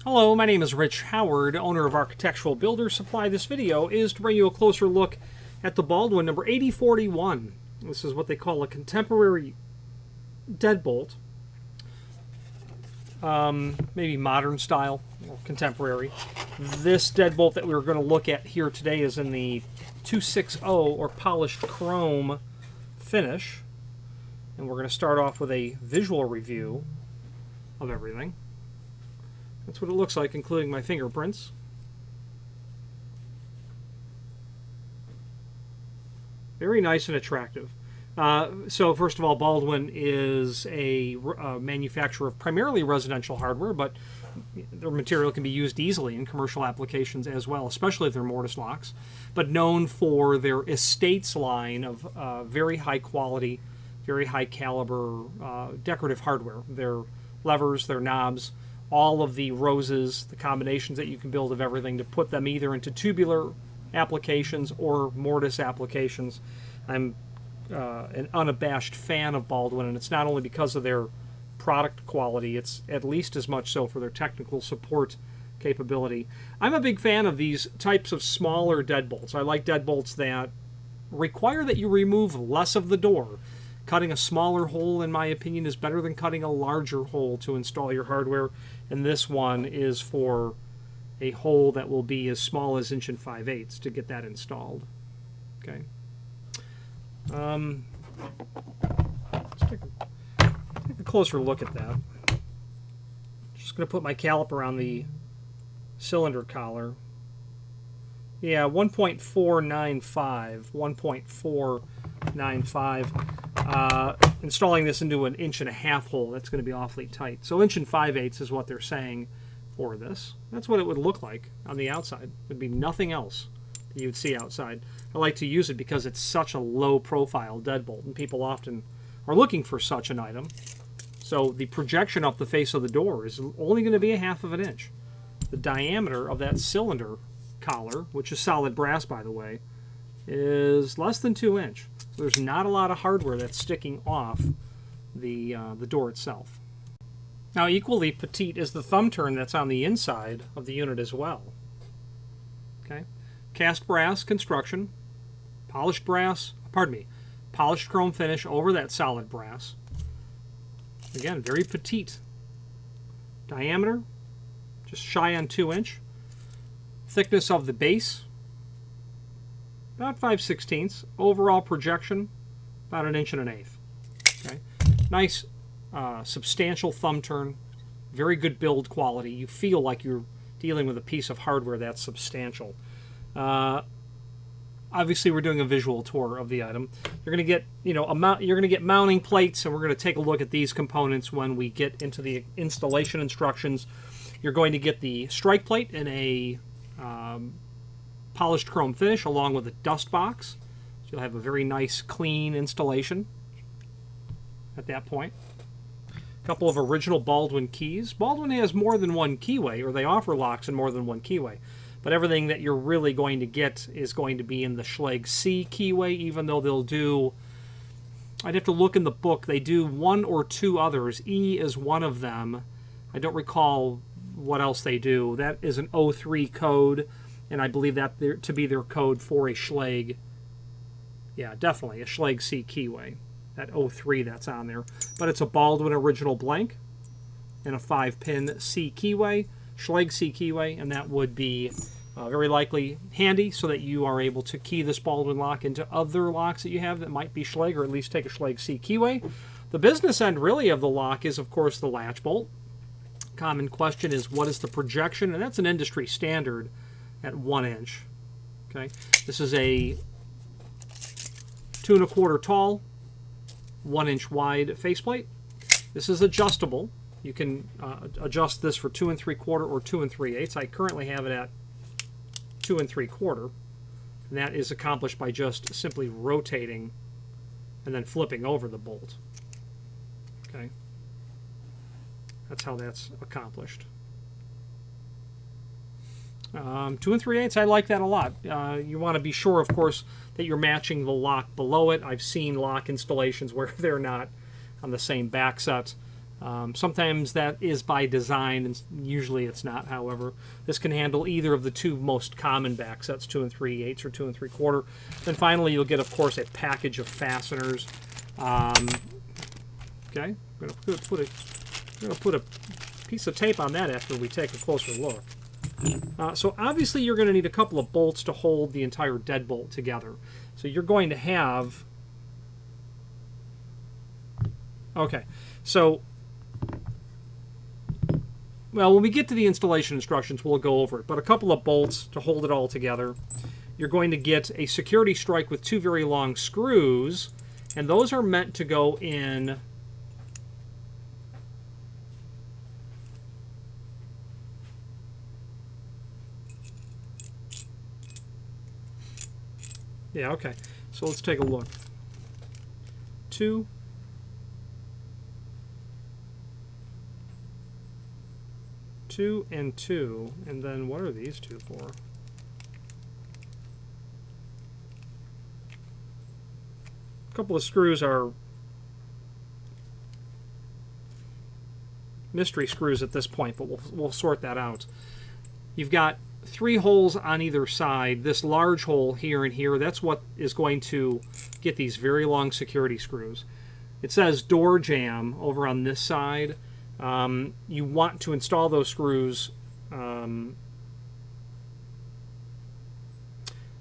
Hello, my name is Rich Howard, owner of Architectural Builder Supply. This video is to bring you a closer look at the Baldwin number 8041. This is what they call a contemporary deadbolt. Maybe modern style or contemporary. This deadbolt that we're going to look at here today is in the 260 or polished chrome finish. And we're going to start off with a visual review of everything. That's what it looks like, including my fingerprints. Very nice and attractive. So first of all, Baldwin is a manufacturer of primarily residential hardware, but their material can be used easily in commercial applications as well, especially if they're mortise locks, but known for their estates line of very high quality, very high caliber decorative hardware. Their levers, their knobs, all of the roses, the combinations that you can build of everything to put them either into tubular applications or mortise applications. I'm an unabashed fan of Baldwin, and it's not only because of their product quality, it's at least as much so for their technical support capability. I'm a big fan of these types of smaller deadbolts. I like deadbolts that require that you remove less of the door. Cutting a smaller hole, in my opinion, is better than cutting a larger hole to install your hardware. And this one is for a hole that will be as small as 1 5/8 to get that installed. Okay. Let's take a closer look at that. Just going to put my caliper on the cylinder collar. Yeah, 1.495. 1.495. Installing this into an 1.5 inch hole, that's going to be awfully tight. So 1 5/8 is what they're saying for this. That's what it would look like on the outside. There'd be nothing else that you'd see outside. I like to use it because it's such a low profile deadbolt, and people often are looking for such an item. So the projection up the face of the door is only going to be 1/2 inch. The diameter of that cylinder collar, which is solid brass by the way, is less than 2 inch. So there's not a lot of hardware that's sticking off the door itself. Now equally petite is the thumb turn that's on the inside of the unit as well. Okay, cast brass construction, polished chrome finish over that solid brass. Again, very petite. Diameter, just shy on 2 inch. Thickness of the base, about 5/16. Overall projection, about 1 1/8 inch. Okay, nice, substantial thumb turn, very good build quality. You feel like you're dealing with a piece of hardware that's substantial. Obviously, we're doing a visual tour of the item. You're going to get, you're going to get mounting plates, and we're going to take a look at these components when we get into the installation instructions. You're going to get the strike plate in a polished chrome finish along with a dust box. So you'll have a very nice, clean installation at that point. A couple of original Baldwin keys. Baldwin has more than one keyway, or they offer locks in more than one keyway. But everything that you're really going to get is going to be in the Schlage C keyway, even though they'll do, I'd have to look in the book, they do 1 or 2 others. E is one of them. I don't recall what else they do. That is an 03 code, and I believe that to be their code for a Schlage. Yeah, definitely, a Schlage C keyway. That 03 that's on there. But it's a Baldwin original blank and a 5-pin C keyway, Schlage C keyway, and that would be very likely handy so that you are able to key this Baldwin lock into other locks that you have that might be Schlage, or at least take a Schlage C keyway. The business end really of the lock is, of course, the latch bolt. Common question is, what is the projection? And that's an industry standard at 1 inch. Okay, this is a 2 1/4 tall, 1 inch wide faceplate. This is adjustable. You can adjust this for 2 3/4 or 2 3/8. I currently have it at 2 3/4, and that is accomplished by just simply rotating and then flipping over the bolt. Okay, that's how that's accomplished. 2 3/8, I like that a lot. You want to be sure, of course, that you're matching the lock below it. I've seen lock installations where they're not on the same back set. Sometimes that is by design, and usually it's not, however. This can handle either of the two most common back sets, 2 3/8 or 2 3/4. Then finally, you'll get, of course, a package of fasteners. Okay, I'm going to put a piece of tape on that after we take a closer look. So obviously you're going to need a couple of bolts to hold the entire deadbolt together. So you're going to have... Okay, so... Well, when we get to the installation instructions, we'll go over it. But a couple of bolts to hold it all together. You're going to get a security strike with 2 very long screws. And those are meant to go in... Yeah, okay. So let's take a look. 2. 2 and 2. And then what are these 2 for? A couple of screws are mystery screws at this point, but we'll sort that out. You've got 3 holes on either side. This large hole here and here, that's what is going to get these very long security screws. It says door jamb over on this side. You want to install those screws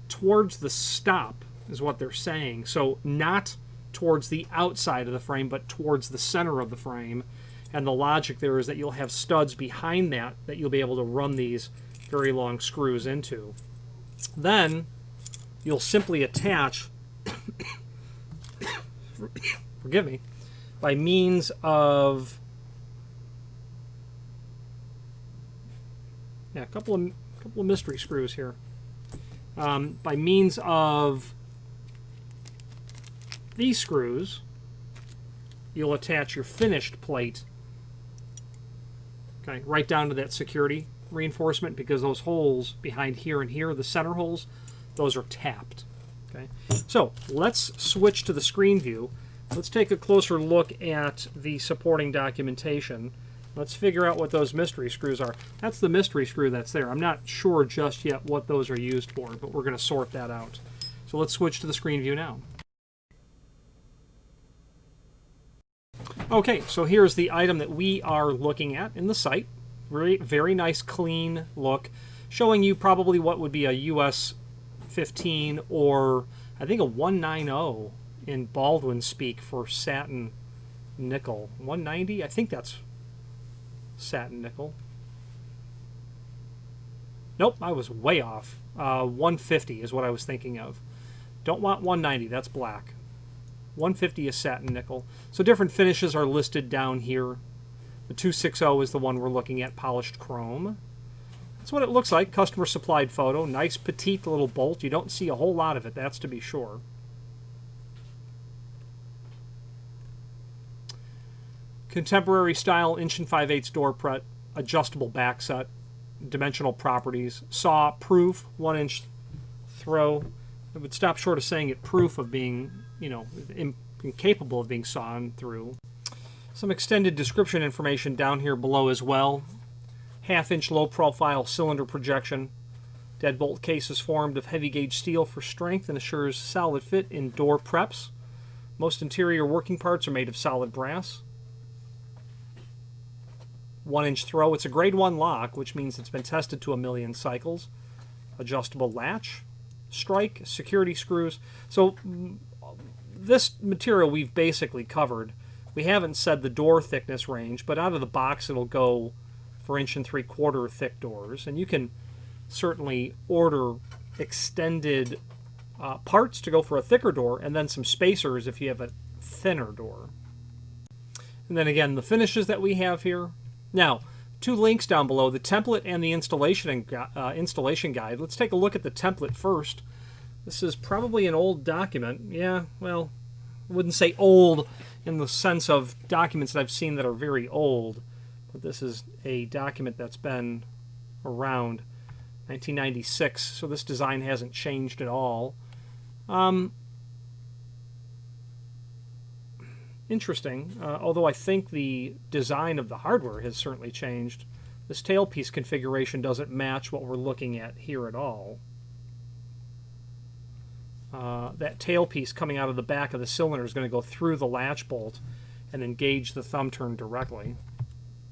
towards the stop is what they're saying. So not towards the outside of the frame, but towards the center of the frame. And the logic there is that you'll have studs behind that you'll be able to run these very long screws into. Then you'll simply attach forgive me, by means of a couple of mystery screws here. By means of these screws, you'll attach your finished plate, okay, right down to that security reinforcement, because those holes behind here and here, the center holes, those are tapped. Okay, so let's switch to the screen view. Let's take a closer look at the supporting documentation. Let's figure out what those mystery screws are. That's the mystery screw that's there. I'm not sure just yet what those are used for, but we're going to sort that out. So let's switch to the screen view now. Okay, so here's the item that we are looking at in the site. Very, very nice, clean look, showing you probably what would be a US 15 or I think a 190 in Baldwin speak for satin nickel. 190? I think that's satin nickel. Nope, I was way off. 150 is what I was thinking of. Don't want 190, that's black. 150 is satin nickel. So different finishes are listed down here. The 260 is the one we're looking at, polished chrome. That's what it looks like, customer supplied photo. Nice petite little bolt. You don't see a whole lot of it, that's to be sure. Contemporary style inch and 5/8 door pret, adjustable back set, dimensional properties, saw proof, 1-inch throw. It would stop short of saying it proof of being, you know, incapable of being sawn through. Some extended description information down here below as well. 1/2-inch low profile cylinder projection. Deadbolt case is formed of heavy gauge steel for strength and assures solid fit in door preps. Most interior working parts are made of solid brass. 1-inch throw. It's a grade 1 lock, which means it's been tested to 1,000,000 cycles. Adjustable latch. Strike, security screws. So this material we've basically covered. We haven't said the door thickness range, but out of the box it'll go for 1 3/4 thick doors. And you can certainly order extended parts to go for a thicker door, and then some spacers if you have a thinner door. And then again, the finishes that we have here. Now, 2 links down below, the template and the installation guide. Let's take a look at the template first. This is probably an old document. Yeah, well, I wouldn't say old in the sense of documents that I've seen that are very old, but this is a document that's been around 1996, so this design hasn't changed at all. interesting, although I think the design of the hardware has certainly changed. This tailpiece configuration doesn't match what we're looking at here at all. That tailpiece coming out of the back of the cylinder is going to go through the latch bolt and engage the thumb turn directly. A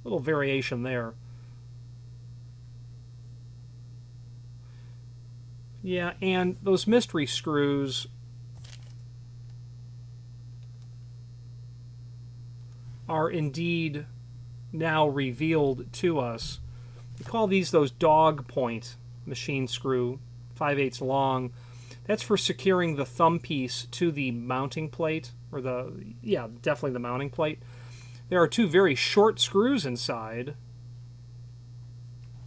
little variation there. Yeah, and those mystery screws are indeed now revealed to us. We call these those dog point machine screw, 5/8 long. That's for securing the thumb piece to the mounting plate, or definitely the mounting plate. There are two very short screws inside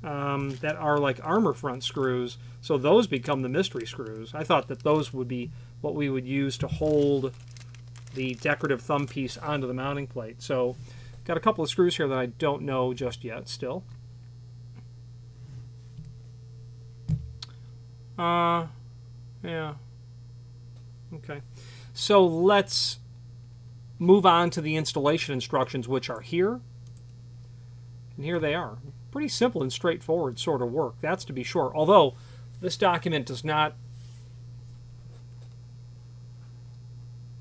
that are like armor front screws, so those become the mystery screws. I thought that those would be what we would use to hold the decorative thumb piece onto the mounting plate. So got a couple of screws here that I don't know just yet still. Yeah. Okay. So let's move on to the installation instructions, which are here. And here they are. Pretty simple and straightforward sort of work, that's to be sure. Although this document does not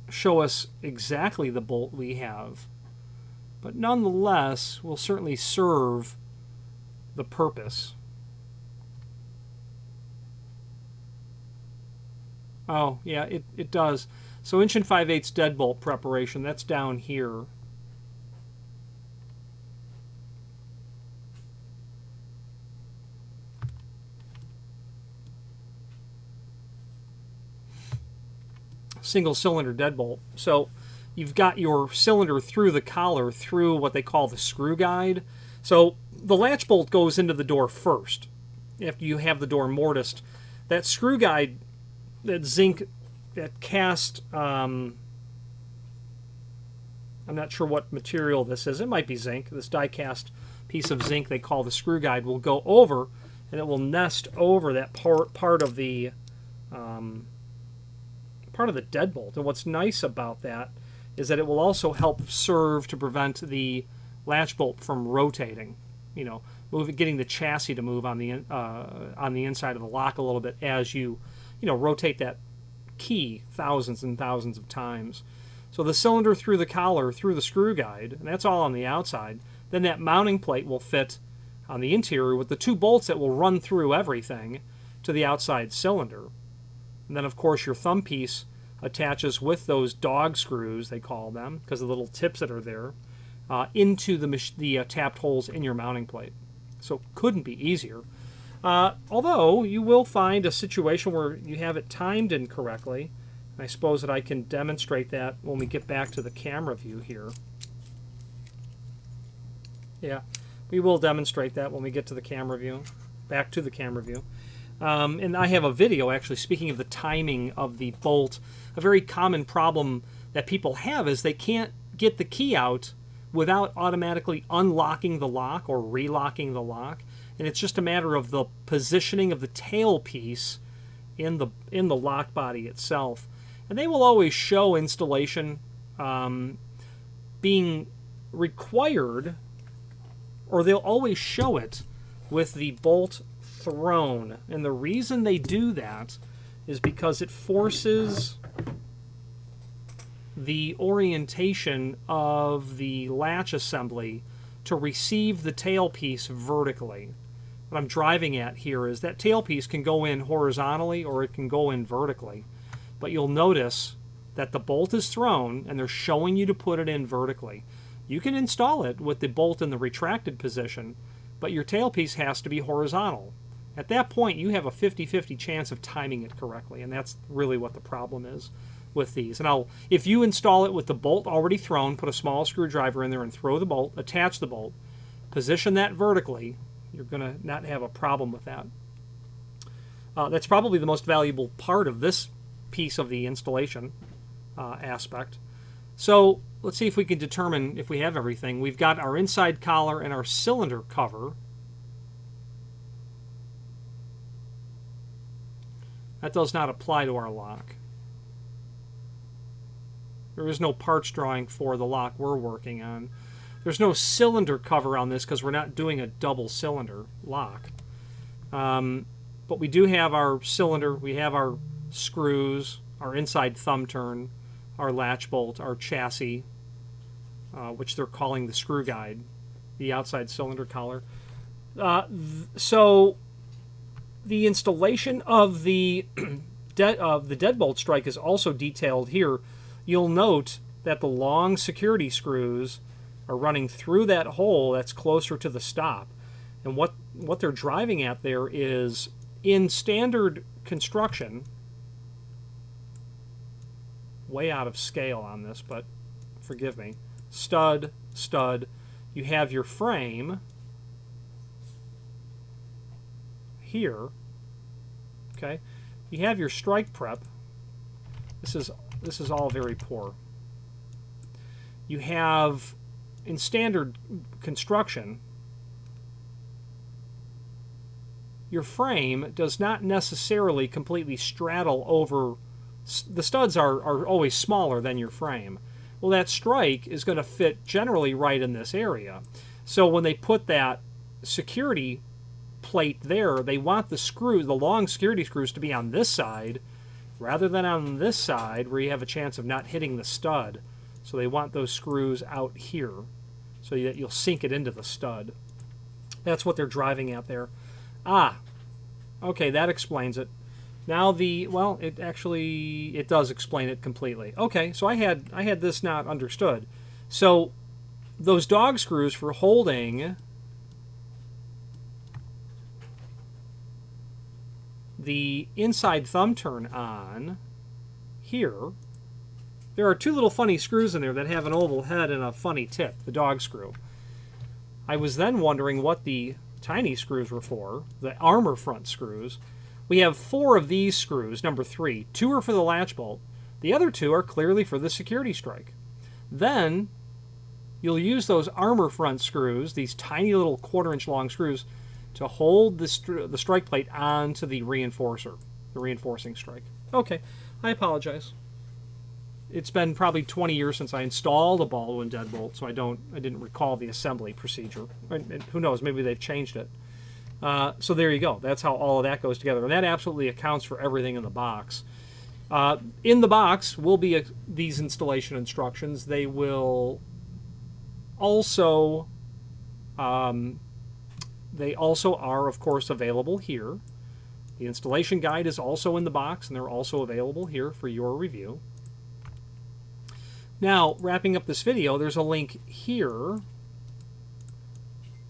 show us exactly the bolt we have, but nonetheless will certainly serve the purpose. Oh, yeah, it does. So 1 5/8 deadbolt preparation, that's down here. Single cylinder deadbolt. So you've got your cylinder through the collar, through what they call the screw guide. So the latch bolt goes into the door first after you have the door mortised. That screw guide, that zinc, that cast, I'm not sure what material this is. It might be zinc. This die cast piece of zinc they call the screw guide will go over, and it will nest over that part of the deadbolt. And what's nice about that is that it will also help serve to prevent the latch bolt from rotating. You know, getting the chassis to move on the inside of the lock a little bit as you rotate that key thousands and thousands of times. So the cylinder through the collar, through the screw guide, and that's all on the outside. Then that mounting plate will fit on the interior with the two bolts that will run through everything to the outside cylinder. And then, of course, your thumb piece attaches with those dog screws, they call them, because of the little tips that are there, into the tapped holes in your mounting plate. So couldn't be easier. Although you will find a situation where you have it timed incorrectly. And I suppose that I can demonstrate that when we get back to the camera view here. Yeah, we will demonstrate that when we get to the camera view, back to the camera view. And I have a video, actually, speaking of the timing of the bolt. A very common problem that people have is they can't get the key out without automatically unlocking the lock or relocking the lock. And it's just a matter of the positioning of the tail piece in the lock body itself. And they will always show installation being required, or they'll always show it with the bolt thrown. And the reason they do that is because it forces the orientation of the latch assembly to receive the tailpiece vertically. What I'm driving at here is that tailpiece can go in horizontally or it can go in vertically. But you'll notice that the bolt is thrown and they're showing you to put it in vertically. You can install it with the bolt in the retracted position, but your tailpiece has to be horizontal. At that point, you have a 50-50 chance of timing it correctly, and that's really what the problem is with these. And if you install it with the bolt already thrown, put a small screwdriver in there and throw the bolt, attach the bolt, position that vertically, you're going to not have a problem with that. That's probably the most valuable part of this piece of the installation aspect. So let's see if we can determine if we have everything. We've got our inside collar and our cylinder cover. That does not apply to our lock. There is no parts drawing for the lock we're working on. There's no cylinder cover on this because we're not doing a double cylinder lock. But we do have our cylinder, we have our screws, our inside thumb turn, our latch bolt, our chassis, which they're calling the screw guide, the outside cylinder collar. So the installation of the Deadbolt Strike is also detailed here. You'll note that the long security screws are running through that hole that's closer to the stop. And what they're driving at there is, in standard construction, way out of scale on this, but forgive me, stud, you have your frame here, okay? You have your strike prep. This is all very poor. You have, in standard construction, your frame does not necessarily completely straddle over. The studs are always smaller than your frame. Well, that strike is going to fit generally right in this area. So when they put that security plate there, they want the long security screws to be on this side rather than on this side where you have a chance of not hitting the stud. So they want those screws out here so that you'll sink it into the stud. That's what they're driving at there. Ah, okay, that explains it. Now it does explain it completely. Okay, so I had this not understood. So those dog screws for holding the inside thumb turn on here, there are two little funny screws in there that have an oval head and a funny tip, the dog screw. I was then wondering what the tiny screws were for, the armor front screws. We have 4 of these screws, number 3. 2 are for the latch bolt. The other 2 are clearly for the security strike. Then you'll use those armor front screws, these tiny little 1/4-inch long screws, to hold the strike plate onto the reinforcer, the reinforcing strike. Okay, I apologize. It's been probably 20 years since I installed a Baldwin deadbolt, so I didn't recall the assembly procedure. And who knows, maybe they've changed it. So there you go. That's how all of that goes together. And that absolutely accounts for everything in the box. In the box will be these installation instructions. They will also, they also are, of course, available here. The installation guide is also in the box, and they're also available here for your review. Now, wrapping up this video, there's a link here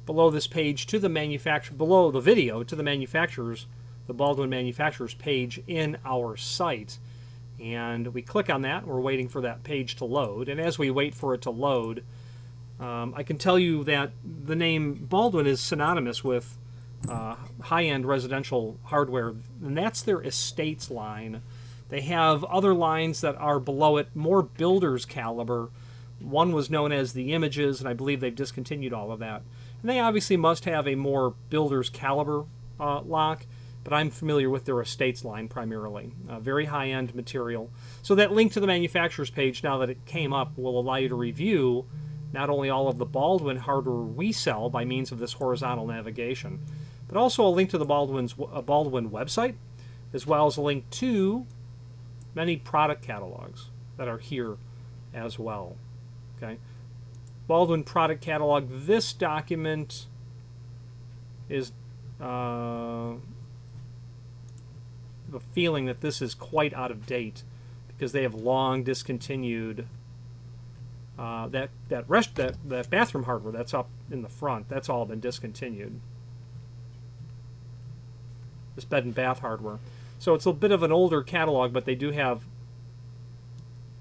below this page to the manufacturer, below the video to the manufacturers, the Baldwin manufacturers page in our site. And we click on that, we're waiting for that page to load. And as we wait for it to load, I can tell you that the name Baldwin is synonymous with high-end residential hardware, and that's their Estates line. They have other lines that are below it, more builder's caliber. One was known as the Images, and I believe they've discontinued all of that. And they obviously must have a more builder's caliber lock, but I'm familiar with their Estates line primarily. Very high-end material. So that link to the manufacturer's page, now that it came up, will allow you to review not only all of the Baldwin hardware we sell by means of this horizontal navigation, but also a link to the Baldwin website, as well as a link to many product catalogs that are here as well. Okay, Baldwin product catalog. This document is the feeling that this is quite out of date because they have long discontinued that bathroom hardware that's up in the front. That's all been discontinued. This bed and bath hardware. So it's a bit of an older catalog, but they do have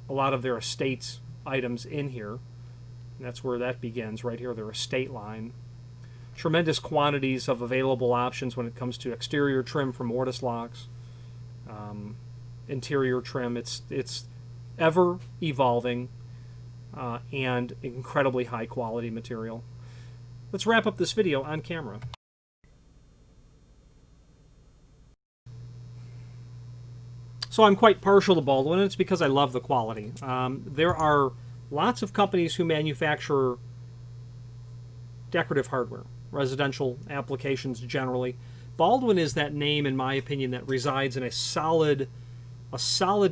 a lot of their Estates items in here. And that's where that begins, right here, their Estate line. Tremendous quantities of available options when it comes to exterior trim for mortise locks, interior trim. It's ever evolving and incredibly high quality material. Let's wrap up this video on camera. So I'm quite partial to Baldwin, and it's because I love the quality. There are lots of companies who manufacture decorative hardware, residential applications generally. Baldwin is that name, in my opinion, that resides in a solid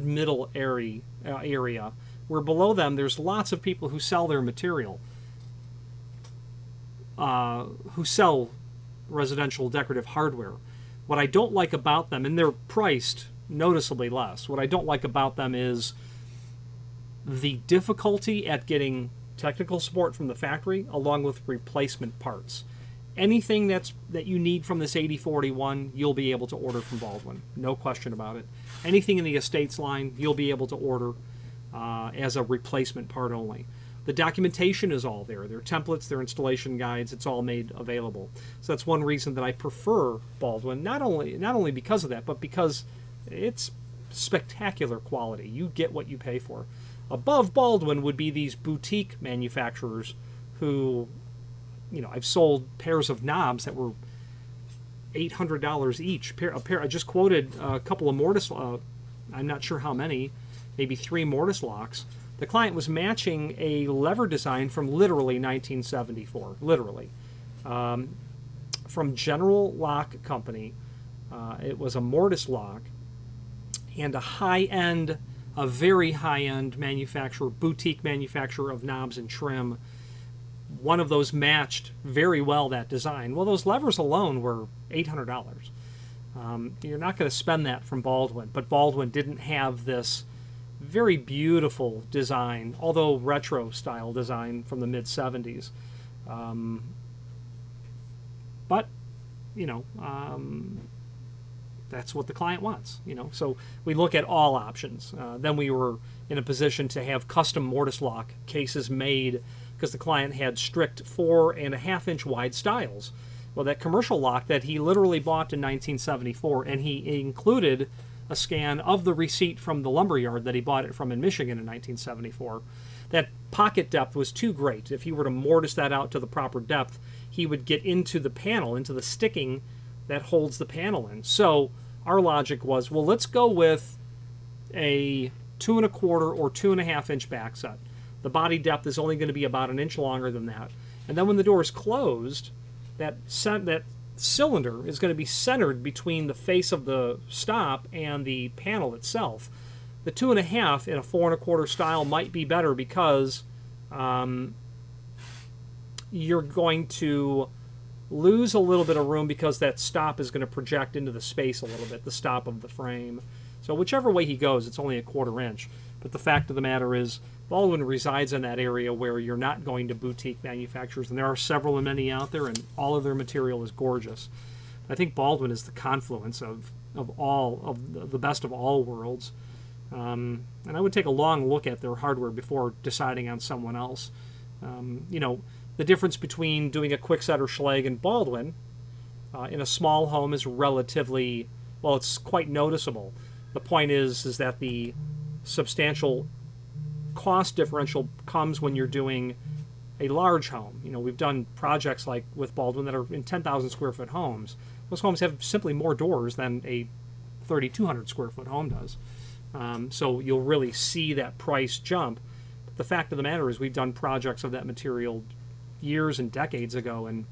middle area, where below them there's lots of people who sell their material, who sell residential decorative hardware. What I don't like about them, and they're priced noticeably less, what I don't like about them is the difficulty at getting technical support from the factory along with replacement parts. Anything that you need from this 8041, you'll be able to order from Baldwin. No question about it. Anything in the Estates line, you'll be able to order as a replacement part only. The documentation is all there. Their templates, their installation guides, it's all made available. So that's one reason that I prefer Baldwin, not only because of that, but because it's spectacular quality. You get what you pay for. Above Baldwin would be these boutique manufacturers who, I've sold pairs of knobs that were $800 each. A pair. I just quoted a couple of mortise. I'm not sure how many, maybe 3 mortise locks. The client was matching a lever design from literally 1974, literally, from General Lock Company. It was a mortise lock, and a very high-end manufacturer, boutique manufacturer of knobs and trim. One of those matched very well that design. Well, those levers alone were $800. You're not going to spend that from Baldwin, but Baldwin didn't have this very beautiful design, although retro style design from the mid-70s. But that's what the client wants, So we look at all options. Then we were in a position to have custom mortise lock cases made because the client had strict 4.5-inch wide stiles. Well, that commercial lock that he literally bought in 1974, and he included a scan of the receipt from the lumberyard that he bought it from in Michigan in 1974. That pocket depth was too great. If he were to mortise that out to the proper depth, he would get into the panel, into the sticking that holds the panel in. So our logic was, well, let's go with a 2.25 or 2.5-inch back set. The body depth is only going to be about an inch longer than that. And then when the door is closed, that cylinder is going to be centered between the face of the stop and the panel itself. The 2.5 in a 4.25 style might be better because you're going to lose a little bit of room because that stop is going to project into the space a little bit, the stop of the frame. So whichever way he goes, it's only a 1/4 inch. But the fact of the matter is, Baldwin resides in that area where you're not going to boutique manufacturers, and there are several and many out there, and all of their material is gorgeous. I think Baldwin is the confluence of the best of all worlds. And I would take a long look at their hardware before deciding on someone else. The difference between doing a Kwikset or Schlage and Baldwin in a small home is relatively, well, it's quite noticeable. The point is that the substantial cost differential comes when you're doing a large home. We've done projects like with Baldwin that are in 10,000 square foot homes. Those homes have simply more doors than a 3,200 square foot home does. So you'll really see that price jump. But the fact of the matter is we've done projects of that material years and decades ago, and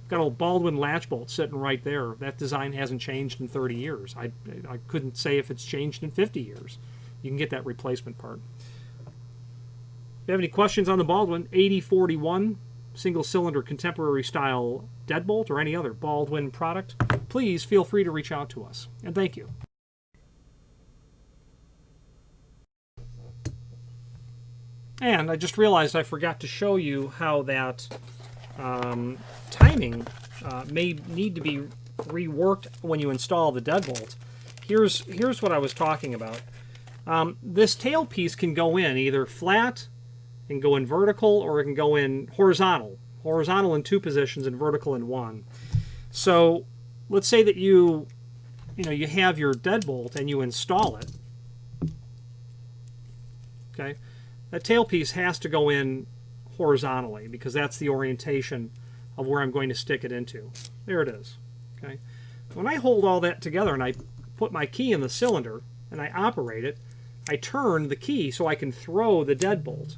got a Baldwin latch bolt sitting right there. That design hasn't changed in 30 years. I couldn't say if it's changed in 50 years. You can get that replacement part. If you have any questions on the Baldwin 8041 single cylinder contemporary style deadbolt or any other Baldwin product, please feel free to reach out to us. And thank you. And I just realized I forgot to show you how that timing may need to be reworked when you install the deadbolt. Here's what I was talking about. This tailpiece can go in either flat and go in vertical, or it can go in horizontal. Horizontal in 2 positions and vertical in 1. So let's say that you have your deadbolt and you install it. Okay, that tailpiece has to go in horizontally because that's the orientation of where I'm going to stick it into. There it is. Okay, when I hold all that together and I put my key in the cylinder and I operate it, I turn the key so I can throw the deadbolt.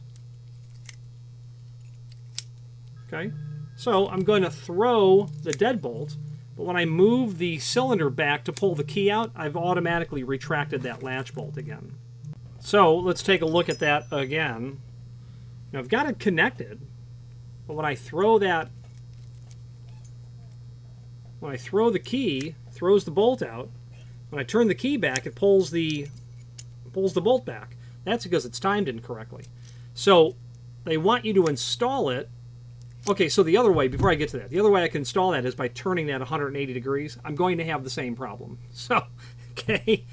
Okay, so I'm going to throw the deadbolt, but when I move the cylinder back to pull the key out, I've automatically retracted that latch bolt again. So let's take a look at that again. Now I've got it connected, but when I throw the key, throws the bolt out. When I turn the key back, it pulls the bolt back. That's because it's timed incorrectly. So they want you to install it. Okay, so the other way, before I get to that, the other way I can install that is by turning that 180 degrees. I'm going to have the same problem. So, okay,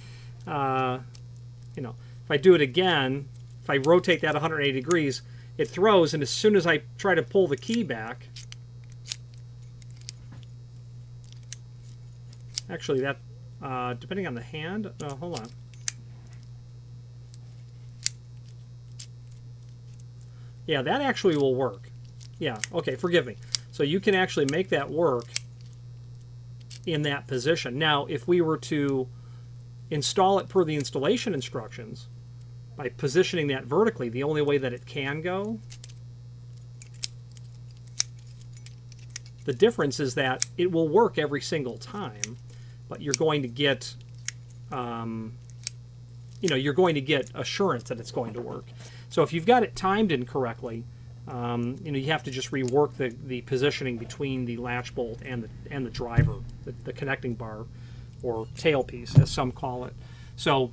you know, if I do it again, if I rotate that 180 degrees, it throws, and as soon as I try to pull the key back, actually that, depending on the hand, hold on. Yeah, that actually will work. Yeah, okay, forgive me. So you can actually make that work in that position. Now, if we were to install it per the installation instructions, by positioning that vertically, the only way that it can go, the difference is that it will work every single time, but you're going to get, you know, you're going to get assurance that it's going to work. So if you've got it timed incorrectly, you know, you have to just rework the positioning between the latch bolt and the driver, the connecting bar, or tailpiece, as some call it. So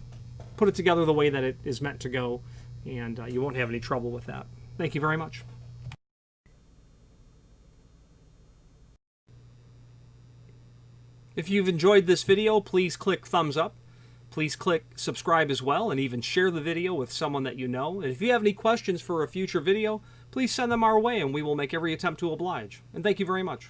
put it together the way that it is meant to go, and you won't have any trouble with that. Thank you very much. If you've enjoyed this video, please click thumbs up. Please click subscribe as well, and even share the video with someone that you know. And if you have any questions for a future video, please send them our way, and we will make every attempt to oblige. And thank you very much.